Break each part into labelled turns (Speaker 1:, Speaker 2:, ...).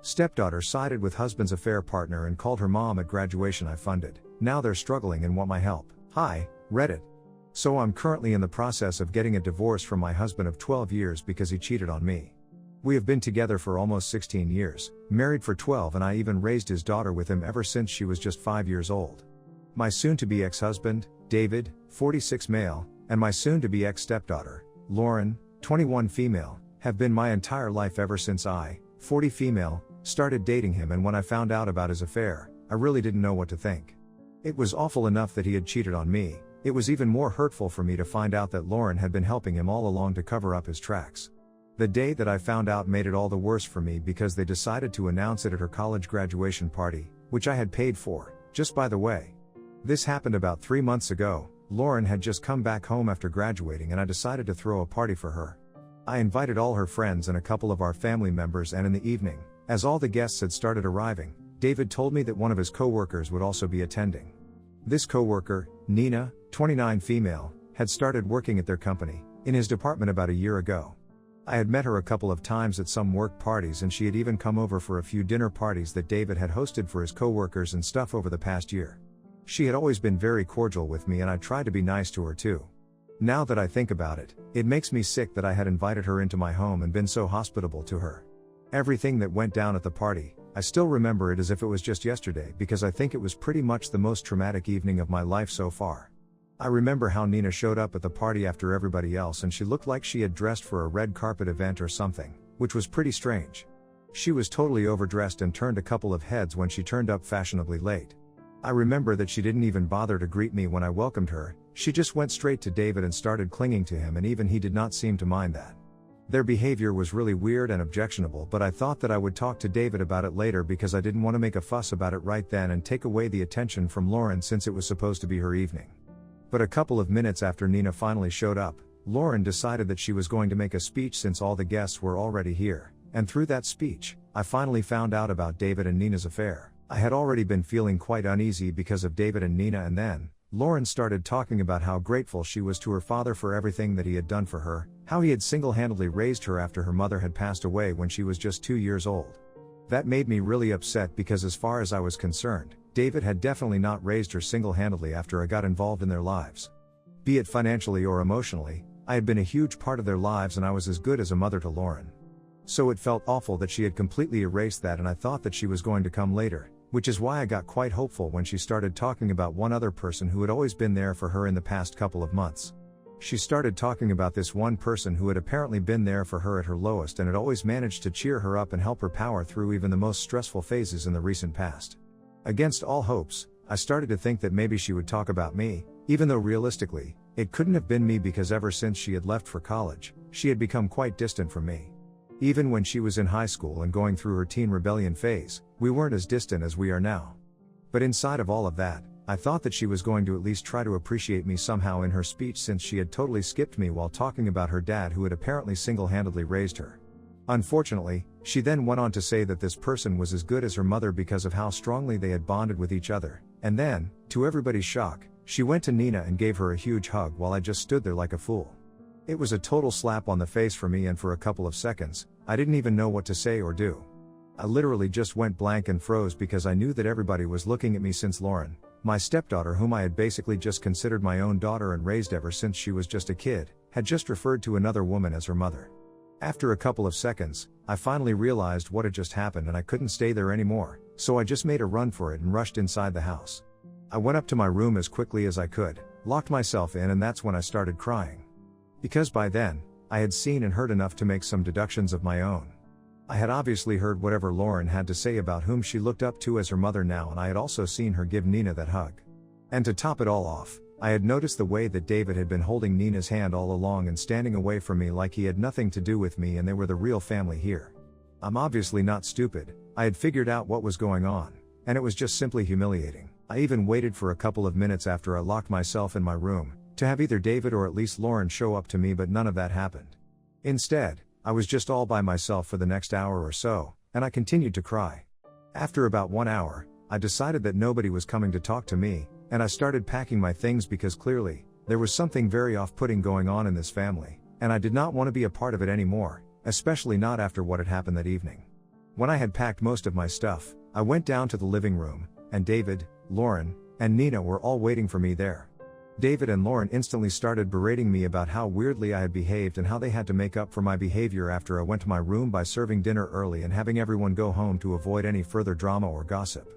Speaker 1: Stepdaughter sided with husband's affair partner and called her mom at graduation I funded. Now they're struggling and want my help. Hi, Reddit. So I'm currently in the process of getting a divorce from my husband of 12 years because he cheated on me. We have been together for almost 16 years, married for 12, and I even raised his daughter with him ever since she was just 5 years old. My soon-to-be ex-husband, David, 46 male, and my soon-to-be ex-stepdaughter, Lauren, 21 female, have been my entire life ever since I, 40 female, started dating him, and when I found out about his affair, I really didn't know what to think. It was awful enough that he had cheated on me. It was even more hurtful for me to find out that Lauren had been helping him all along to cover up his tracks. The day that I found out made it all the worse for me because they decided to announce it at her college graduation party, which I had paid for. Just by the way, this happened about 3 months ago. Lauren had just come back home after graduating and I decided to throw a party for her. I invited all her friends and a couple of our family members, and in the evening, as all the guests had started arriving, David told me that one of his co-workers would also be attending. This co-worker, Nina, 29 female, had started working at their company, in his department about a year ago. I had met her a couple of times at some work parties, and she had even come over for a few dinner parties that David had hosted for his co-workers and stuff over the past year. She had always been very cordial with me, and I tried to be nice to her too. Now that I think about it, it makes me sick that I had invited her into my home and been so hospitable to her. Everything that went down at the party, I still remember it as if it was just yesterday because I think it was pretty much the most traumatic evening of my life so far. I remember how Nina showed up at the party after everybody else, and she looked like she had dressed for a red carpet event or something, which was pretty strange. She was totally overdressed and turned a couple of heads when she turned up fashionably late. I remember that she didn't even bother to greet me when I welcomed her. She just went straight to David and started clinging to him, and even he did not seem to mind that. Their behavior was really weird and objectionable, but I thought that I would talk to David about it later because I didn't want to make a fuss about it right then and take away the attention from Lauren since it was supposed to be her evening. But a couple of minutes after Nina finally showed up, Lauren decided that she was going to make a speech since all the guests were already here, and through that speech, I finally found out about David and Nina's affair. I had already been feeling quite uneasy because of David and Nina, and then, Lauren started talking about how grateful she was to her father for everything that he had done for her, how he had single-handedly raised her after her mother had passed away when she was just 2 years old. That made me really upset because as far as I was concerned, David had definitely not raised her single-handedly after I got involved in their lives. Be it financially or emotionally, I had been a huge part of their lives and I was as good as a mother to Lauren. So it felt awful that she had completely erased that, and I thought that she was going to come later, which is why I got quite hopeful when she started talking about one other person who had always been there for her in the past couple of months. She started talking about this one person who had apparently been there for her at her lowest and had always managed to cheer her up and help her power through even the most stressful phases in the recent past. Against all hopes, I started to think that maybe she would talk about me, even though realistically, it couldn't have been me because ever since she had left for college, she had become quite distant from me. Even when she was in high school and going through her teen rebellion phase, we weren't as distant as we are now. But inside of all of that, I thought that she was going to at least try to appreciate me somehow in her speech, since she had totally skipped me while talking about her dad who had apparently single-handedly raised her. Unfortunately, she then went on to say that this person was as good as her mother because of how strongly they had bonded with each other, and then, to everybody's shock, she went to Nina and gave her a huge hug while I just stood there like a fool. It was a total slap on the face for me, and for a couple of seconds, I didn't even know what to say or do. I literally just went blank and froze because I knew that everybody was looking at me since Lauren, my stepdaughter whom I had basically just considered my own daughter and raised ever since she was just a kid, had just referred to another woman as her mother. After a couple of seconds, I finally realized what had just happened and I couldn't stay there anymore, so I just made a run for it and rushed inside the house. I went up to my room as quickly as I could, locked myself in, and that's when I started crying. Because by then, I had seen and heard enough to make some deductions of my own. I had obviously heard whatever Lauren had to say about whom she looked up to as her mother now, and I had also seen her give Nina that hug. And to top it all off, I had noticed the way that David had been holding Nina's hand all along and standing away from me like he had nothing to do with me and they were the real family here. I'm obviously not stupid. I had figured out what was going on, and it was just simply humiliating. I even waited for a couple of minutes after I locked myself in my room, to have either David or at least Lauren show up to me, but none of that happened. Instead, I was just all by myself for the next hour or so, and I continued to cry. After about 1 hour, I decided that nobody was coming to talk to me, and I started packing my things because clearly, there was something very off-putting going on in this family, and I did not want to be a part of it anymore, especially not after what had happened that evening. When I had packed most of my stuff, I went down to the living room, and David, Lauren, and Nina were all waiting for me there. David and Lauren instantly started berating me about how weirdly I had behaved and how they had to make up for my behavior after I went to my room by serving dinner early and having everyone go home to avoid any further drama or gossip.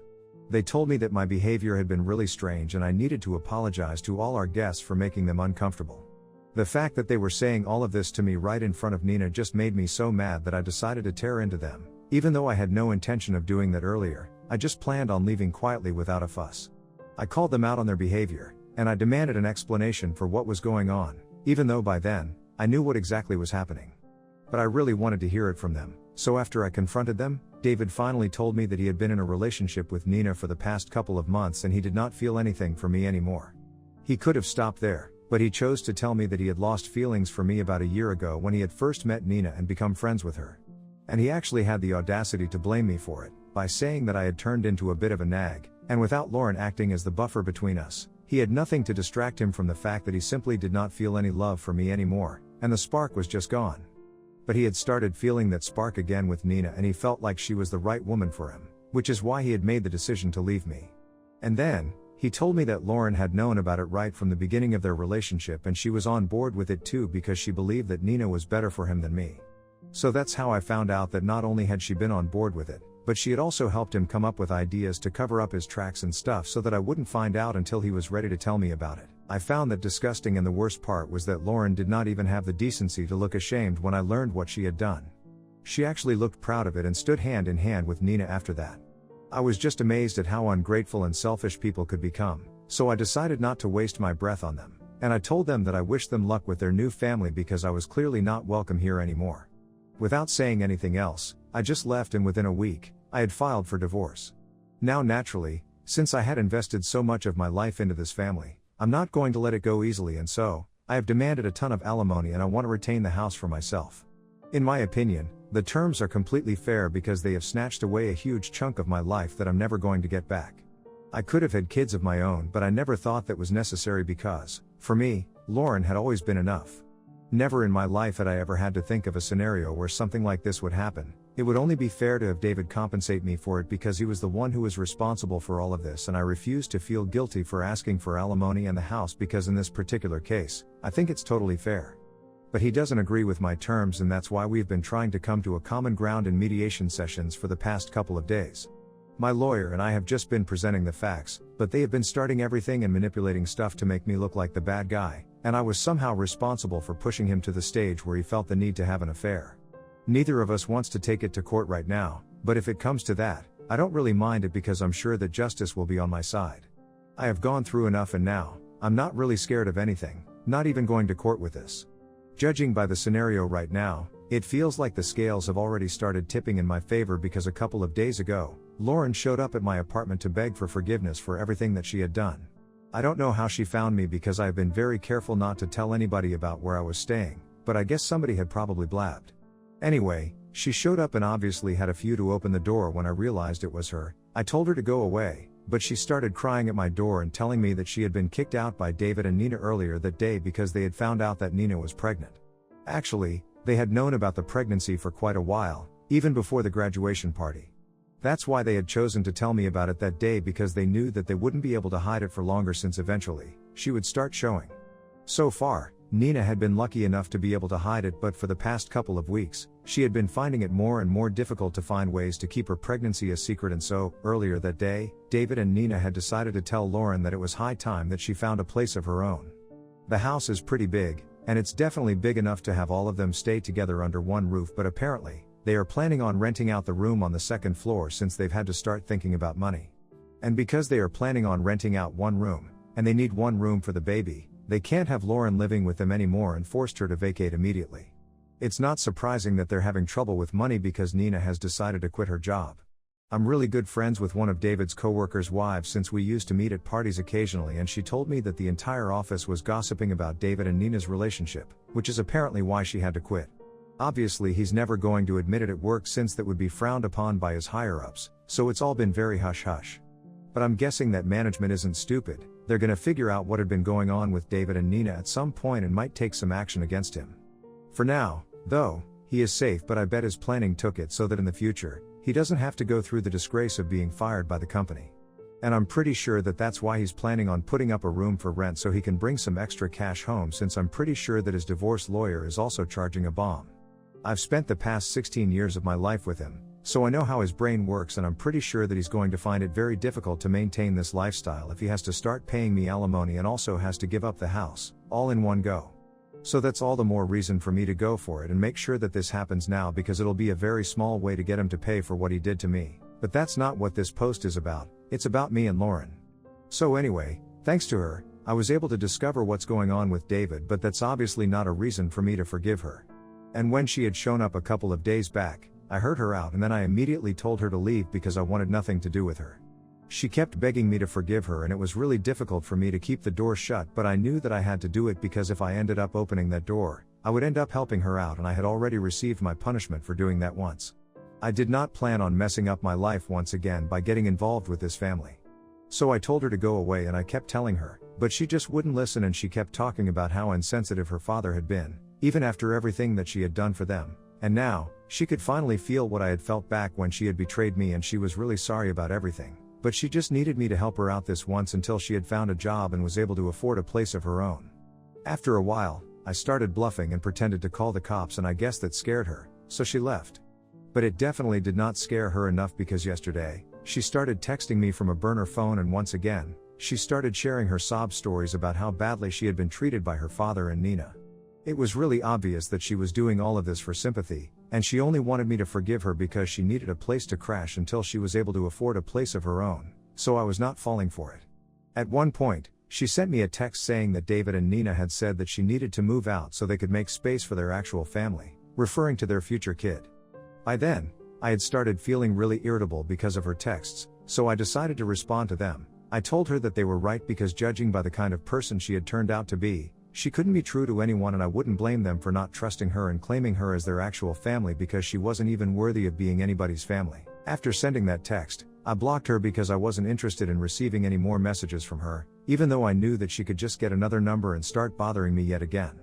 Speaker 1: They told me that my behavior had been really strange and I needed to apologize to all our guests for making them uncomfortable. The fact that they were saying all of this to me right in front of Nina just made me so mad that I decided to tear into them. Even though I had no intention of doing that earlier, I just planned on leaving quietly without a fuss. I called them out on their behavior, and I demanded an explanation for what was going on, even though by then, I knew what exactly was happening. But I really wanted to hear it from them, so after I confronted them, David finally told me that he had been in a relationship with Nina for the past couple of months and he did not feel anything for me anymore. He could have stopped there, but he chose to tell me that he had lost feelings for me about a year ago when he had first met Nina and become friends with her. And he actually had the audacity to blame me for it, by saying that I had turned into a bit of a nag, and without Lauren acting as the buffer between us, he had nothing to distract him from the fact that he simply did not feel any love for me anymore, and the spark was just gone. But he had started feeling that spark again with Nina and he felt like she was the right woman for him, which is why he had made the decision to leave me. And then, he told me that Lauren had known about it right from the beginning of their relationship and she was on board with it too because she believed that Nina was better for him than me. So that's how I found out that not only had she been on board with it, but she had also helped him come up with ideas to cover up his tracks and stuff so that I wouldn't find out until he was ready to tell me about it. I found that disgusting and the worst part was that Lauren did not even have the decency to look ashamed when I learned what she had done. She actually looked proud of it and stood hand in hand with Nina after that. I was just amazed at how ungrateful and selfish people could become, so I decided not to waste my breath on them, and I told them that I wished them luck with their new family because I was clearly not welcome here anymore. Without saying anything else, I just left and within a week, I had filed for divorce. Now naturally, since I had invested so much of my life into this family, I'm not going to let it go easily and so, I have demanded a ton of alimony and I want to retain the house for myself. In my opinion, the terms are completely fair because they have snatched away a huge chunk of my life that I'm never going to get back. I could have had kids of my own but I never thought that was necessary because, for me, Lauren had always been enough. Never in my life had I ever had to think of a scenario where something like this would happen. It would only be fair to have David compensate me for it because he was the one who was responsible for all of this and I refuse to feel guilty for asking for alimony and the house because in this particular case, I think it's totally fair. But he doesn't agree with my terms and that's why we've been trying to come to a common ground in mediation sessions for the past couple of days. My lawyer and I have just been presenting the facts, but they have been starting everything and manipulating stuff to make me look like the bad guy, and I was somehow responsible for pushing him to the stage where he felt the need to have an affair. Neither of us wants to take it to court right now, but if it comes to that, I don't really mind it because I'm sure that justice will be on my side. I have gone through enough and now, I'm not really scared of anything, not even going to court with this. Judging by the scenario right now, it feels like the scales have already started tipping in my favor because a couple of days ago, Lauren showed up at my apartment to beg for forgiveness for everything that she had done. I don't know how she found me because I have been very careful not to tell anybody about where I was staying, but I guess somebody had probably blabbed. Anyway, she showed up and obviously had a few to open the door when I realized it was her. I told her to go away, but she started crying at my door and telling me that she had been kicked out by David and Nina earlier that day because they had found out that Nina was pregnant. Actually, they had known about the pregnancy for quite a while, even before the graduation party. That's why they had chosen to tell me about it that day because they knew that they wouldn't be able to hide it for longer since eventually, she would start showing. So far, Nina had been lucky enough to be able to hide it but for the past couple of weeks, she had been finding it more and more difficult to find ways to keep her pregnancy a secret and so, earlier that day, David and Nina had decided to tell Lauren that it was high time that she found a place of her own. The house is pretty big, and it's definitely big enough to have all of them stay together under one roof but apparently, they are planning on renting out the room on the second floor since they've had to start thinking about money. And because they are planning on renting out one room, and they need one room for the baby, they can't have Lauren living with them anymore and forced her to vacate immediately. It's not surprising that they're having trouble with money because Nina has decided to quit her job. I'm really good friends with one of David's co-workers' wives since we used to meet at parties occasionally and she told me that the entire office was gossiping about David and Nina's relationship, which is apparently why she had to quit. Obviously he's never going to admit it at work since that would be frowned upon by his higher-ups, so it's all been very hush-hush. But I'm guessing that management isn't stupid, they're gonna figure out what had been going on with David and Nina at some point and might take some action against him. For now, though, he is safe but I bet his planning took it so that in the future, he doesn't have to go through the disgrace of being fired by the company. And I'm pretty sure that that's why he's planning on putting up a room for rent so he can bring some extra cash home, since I'm pretty sure that his divorce lawyer is also charging a bomb. I've spent the past 16 years of my life with him, so I know how his brain works, and I'm pretty sure that he's going to find it very difficult to maintain this lifestyle if he has to start paying me alimony and also has to give up the house, all in one go. So that's all the more reason for me to go for it and make sure that this happens now, because it'll be a very small way to get him to pay for what he did to me. But that's not what this post is about, it's about me and Lauren. So anyway, thanks to her, I was able to discover what's going on with David, but that's obviously not a reason for me to forgive her. And when she had shown up a couple of days back, I heard her out, and then I immediately told her to leave because I wanted nothing to do with her. She kept begging me to forgive her, and it was really difficult for me to keep the door shut, but I knew that I had to do it because if I ended up opening that door, I would end up helping her out, and I had already received my punishment for doing that once. I did not plan on messing up my life once again by getting involved with this family. So I told her to go away, and I kept telling her, but she just wouldn't listen, and she kept talking about how insensitive her father had been, even after everything that she had done for them. And now, she could finally feel what I had felt back when she had betrayed me, and she was really sorry about everything. But she just needed me to help her out this once until she had found a job and was able to afford a place of her own. After a while, I started bluffing and pretended to call the cops, and I guess that scared her, so she left. But it definitely did not scare her enough, because yesterday, she started texting me from a burner phone, and once again, she started sharing her sob stories about how badly she had been treated by her father and Nina. It was really obvious that she was doing all of this for sympathy, and she only wanted me to forgive her because she needed a place to crash until she was able to afford a place of her own, so I was not falling for it. At one point, she sent me a text saying that David and Nina had said that she needed to move out so they could make space for their actual family, referring to their future kid. By then, I had started feeling really irritable because of her texts, so I decided to respond to them. I told her that they were right, because judging by the kind of person she had turned out to be, she couldn't be true to anyone, and I wouldn't blame them for not trusting her and claiming her as their actual family, because she wasn't even worthy of being anybody's family. After sending that text, I blocked her because I wasn't interested in receiving any more messages from her, even though I knew that she could just get another number and start bothering me yet again.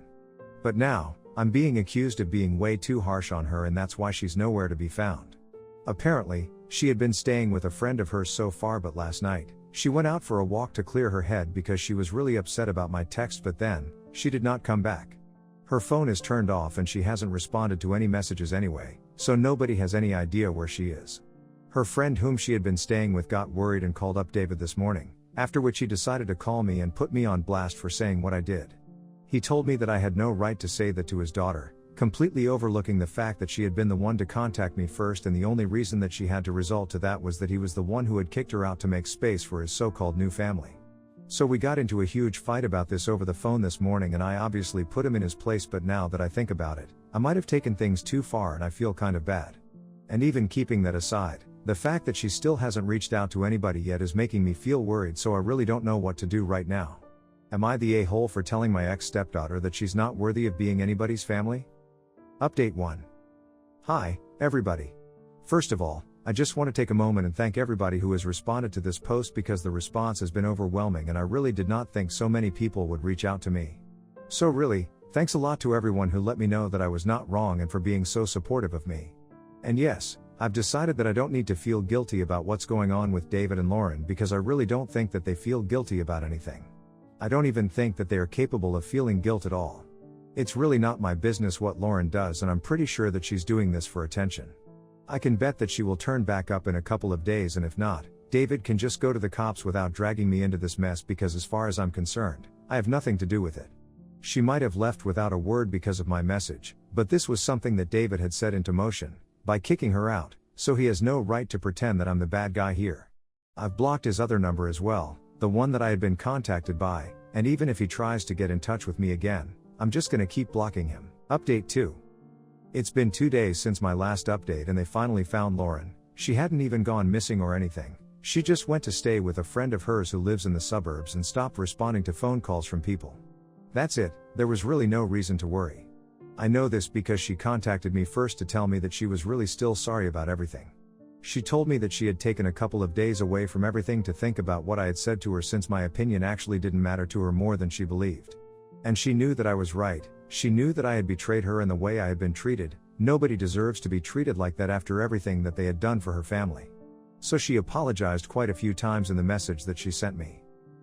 Speaker 1: But now, I'm being accused of being way too harsh on her, and that's why she's nowhere to be found. Apparently, she had been staying with a friend of hers so far, but last night, she went out for a walk to clear her head because she was really upset about my text, but then, she did not come back. Her phone is turned off and she hasn't responded to any messages anyway, so nobody has any idea where she is. Her friend whom she had been staying with got worried and called up David this morning, after which he decided to call me and put me on blast for saying what I did. He told me that I had no right to say that to his daughter, completely overlooking the fact that she had been the one to contact me first, and the only reason that she had to resort to that was that he was the one who had kicked her out to make space for his so-called new family. So we got into a huge fight about this over the phone this morning, and I obviously put him in his place, but now that I think about it, I might have taken things too far and I feel kind of bad. And even keeping that aside, the fact that she still hasn't reached out to anybody yet is making me feel worried, so I really don't know what to do right now. Am I the a-hole for telling my ex-stepdaughter that she's not worthy of being anybody's family? Update 1. Hi, everybody. First of all, I just want to take a moment and thank everybody who has responded to this post, because the response has been overwhelming and I really did not think so many people would reach out to me. So really, thanks a lot to everyone who let me know that I was not wrong and for being so supportive of me. And yes, I've decided that I don't need to feel guilty about what's going on with David and Lauren, because I really don't think that they feel guilty about anything. I don't even think that they are capable of feeling guilt at all. It's really not my business what Lauren does, and I'm pretty sure that she's doing this for attention. I can bet that she will turn back up in a couple of days, and if not, David can just go to the cops without dragging me into this mess, because as far as I'm concerned, I have nothing to do with it. She might have left without a word because of my message, but this was something that David had set into motion, by kicking her out, so he has no right to pretend that I'm the bad guy here. I've blocked his other number as well, the one that I had been contacted by, and even if he tries to get in touch with me again, I'm just gonna keep blocking him. Update 2. It's been 2 days since my last update and they finally found Lauren. She hadn't even gone missing or anything. She just went to stay with a friend of hers who lives in the suburbs and stopped responding to phone calls from people. That's it, there was really no reason to worry. I know this because she contacted me first to tell me that she was really still sorry about everything. She told me that she had taken a couple of days away from everything to think about what I had said to her, since my opinion actually didn't matter to her more than she believed. And she knew that I was right. She knew that I had betrayed her and the way I had been treated, nobody deserves to be treated like that after everything that they had done for her family. So she apologized quite a few times in the message that she sent me.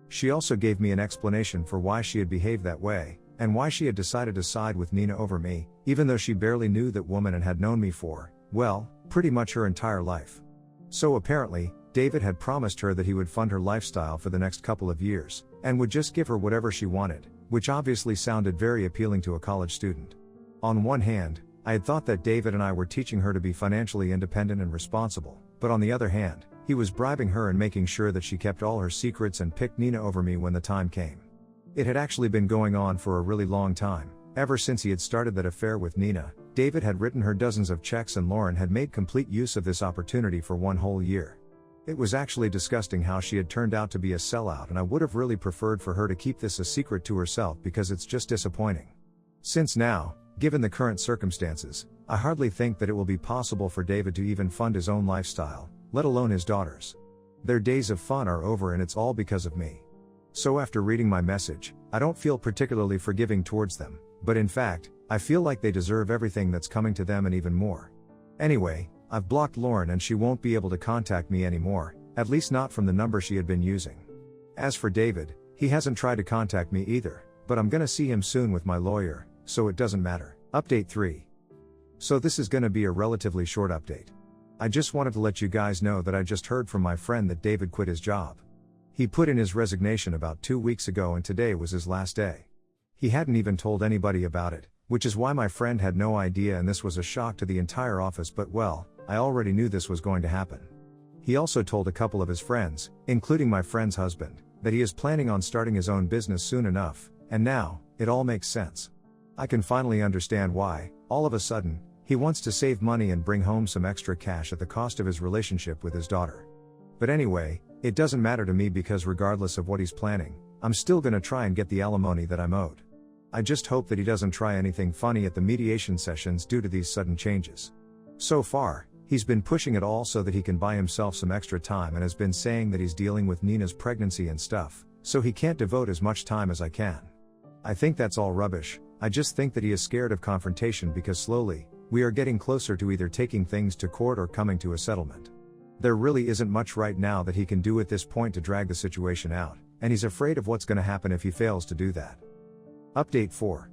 Speaker 1: She also gave me an explanation for why she had behaved that way, and why she had decided to side with Nina over me, even though she barely knew that woman and had known me for, well, pretty much her entire life. So apparently, David had promised her that he would fund her lifestyle for the next couple of years, and would just give her whatever she wanted, which obviously sounded very appealing to a college student. On one hand, I had thought that David and I were teaching her to be financially independent and responsible, but on the other hand, he was bribing her and making sure that she kept all her secrets and picked Nina over me when the time came. It had actually been going on for a really long time. Ever since he had started that affair with Nina, David had written her dozens of checks and Lauren had made complete use of this opportunity for one whole year. It was actually disgusting how she had turned out to be a sellout, and I would have really preferred for her to keep this a secret to herself because it's just disappointing. Since now, given the current circumstances, I hardly think that it will be possible for David to even fund his own lifestyle, let alone his daughter's. Their days of fun are over and it's all because of me. So after reading my message, I don't feel particularly forgiving towards them, but in fact, I feel like they deserve everything that's coming to them and even more. Anyway, I've blocked Lauren and she won't be able to contact me anymore, at least not from the number she had been using. As for David, he hasn't tried to contact me either, but I'm gonna see him soon with my lawyer, so it doesn't matter. Update 3. So this is gonna be a relatively short update. I just wanted to let you guys know that I just heard from my friend that David quit his job. He put in his resignation about 2 weeks ago and today was his last day. He hadn't even told anybody about it, which is why my friend had no idea, and this was a shock to the entire office, but well, I already knew this was going to happen. He also told a couple of his friends, including my friend's husband, that he is planning on starting his own business soon enough, and now, it all makes sense. I can finally understand why, all of a sudden, he wants to save money and bring home some extra cash at the cost of his relationship with his daughter. But anyway, it doesn't matter to me because regardless of what he's planning, I'm still gonna try and get the alimony that I'm owed. I just hope that he doesn't try anything funny at the mediation sessions due to these sudden changes. So far, he's been pushing it all so that he can buy himself some extra time and has been saying that he's dealing with Nina's pregnancy and stuff, so he can't devote as much time as I can. I think that's all rubbish. I just think that he is scared of confrontation because slowly, we are getting closer to either taking things to court or coming to a settlement. There really isn't much right now that he can do at this point to drag the situation out, and he's afraid of what's going to happen if he fails to do that. Update 4.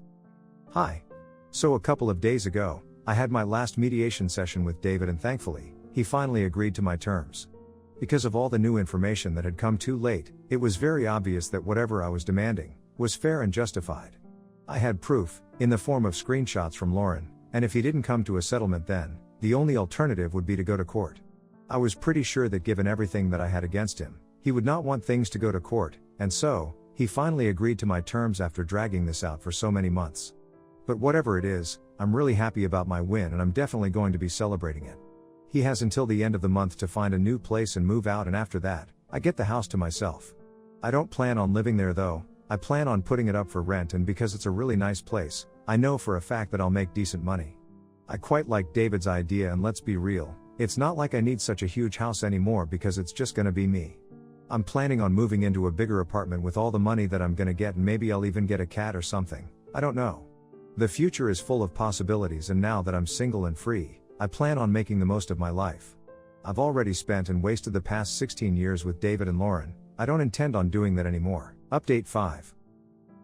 Speaker 1: Hi. So a couple of days ago, I had my last mediation session with David and thankfully, he finally agreed to my terms. Because of all the new information that had come too late, it was very obvious that whatever I was demanding was fair and justified. I had proof, in the form of screenshots from Lauren, and if he didn't come to a settlement then, the only alternative would be to go to court. I was pretty sure that given everything that I had against him, he would not want things to go to court, and so, he finally agreed to my terms after dragging this out for so many months. But whatever it is, I'm really happy about my win and I'm definitely going to be celebrating it. He has until the end of the month to find a new place and move out, and after that, I get the house to myself. I don't plan on living there though, I plan on putting it up for rent, and because it's a really nice place, I know for a fact that I'll make decent money. I quite like David's idea, and let's be real, it's not like I need such a huge house anymore because it's just gonna be me. I'm planning on moving into a bigger apartment with all the money that I'm gonna get, and maybe I'll even get a cat or something, I don't know. The future is full of possibilities, and now that I'm single and free, I plan on making the most of my life. I've already spent and wasted the past 16 years with David and Lauren, I don't intend on doing that anymore. Update 5.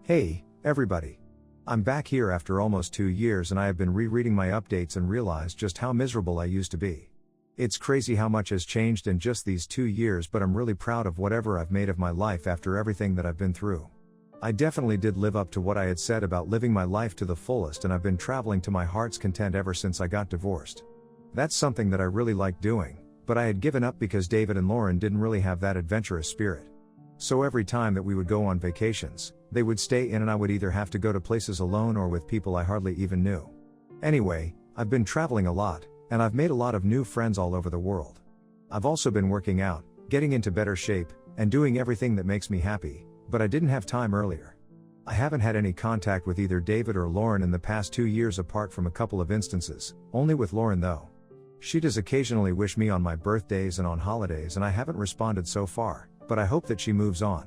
Speaker 1: Hey, everybody. I'm back here after almost 2 years, and I have been rereading my updates and realized just how miserable I used to be. It's crazy how much has changed in just these 2 years, but I'm really proud of whatever I've made of my life after everything that I've been through. I definitely did live up to what I had said about living my life to the fullest, and I've been traveling to my heart's content ever since I got divorced. That's something that I really like doing, but I had given up because David and Lauren didn't really have that adventurous spirit. So every time that we would go on vacations, they would stay in and I would either have to go to places alone or with people I hardly even knew. Anyway, I've been traveling a lot, and I've made a lot of new friends all over the world. I've also been working out, getting into better shape, and doing everything that makes me happy, but I didn't have time earlier. I haven't had any contact with either David or Lauren in the past 2 years apart from a couple of instances, only with Lauren though. She does occasionally wish me on my birthdays and on holidays, and I haven't responded so far, but I hope that she moves on.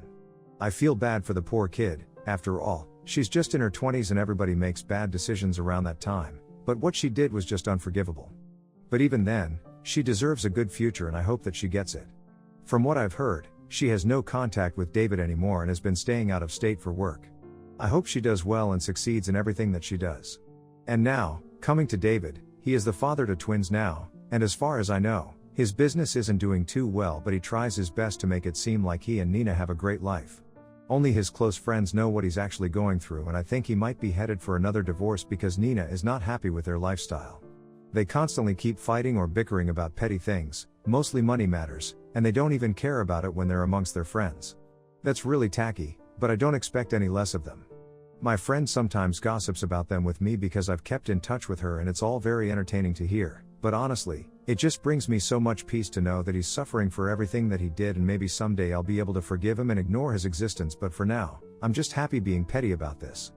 Speaker 1: I feel bad for the poor kid, after all, she's just in her 20s and everybody makes bad decisions around that time, But what she did was just unforgivable. But even then, she deserves a good future and I hope that she gets it. From what I've heard, she has no contact with David anymore and has been staying out of state for work. I hope she does well and succeeds in everything that she does. And now, coming to David, he is the father to twins now, and as far as I know, his business isn't doing too well, but he tries his best to make it seem like he and Nina have a great life. Only his close friends know what he's actually going through, and I think he might be headed for another divorce because Nina is not happy with their lifestyle. They constantly keep fighting or bickering about petty things, mostly money matters, and they don't even care about it when they're amongst their friends. That's really tacky, but I don't expect any less of them. My friend sometimes gossips about them with me because I've kept in touch with her and it's all very entertaining to hear, but honestly, it just brings me so much peace to know that he's suffering for everything that he did, and maybe someday I'll be able to forgive him and ignore his existence, but for now, I'm just happy being petty about this.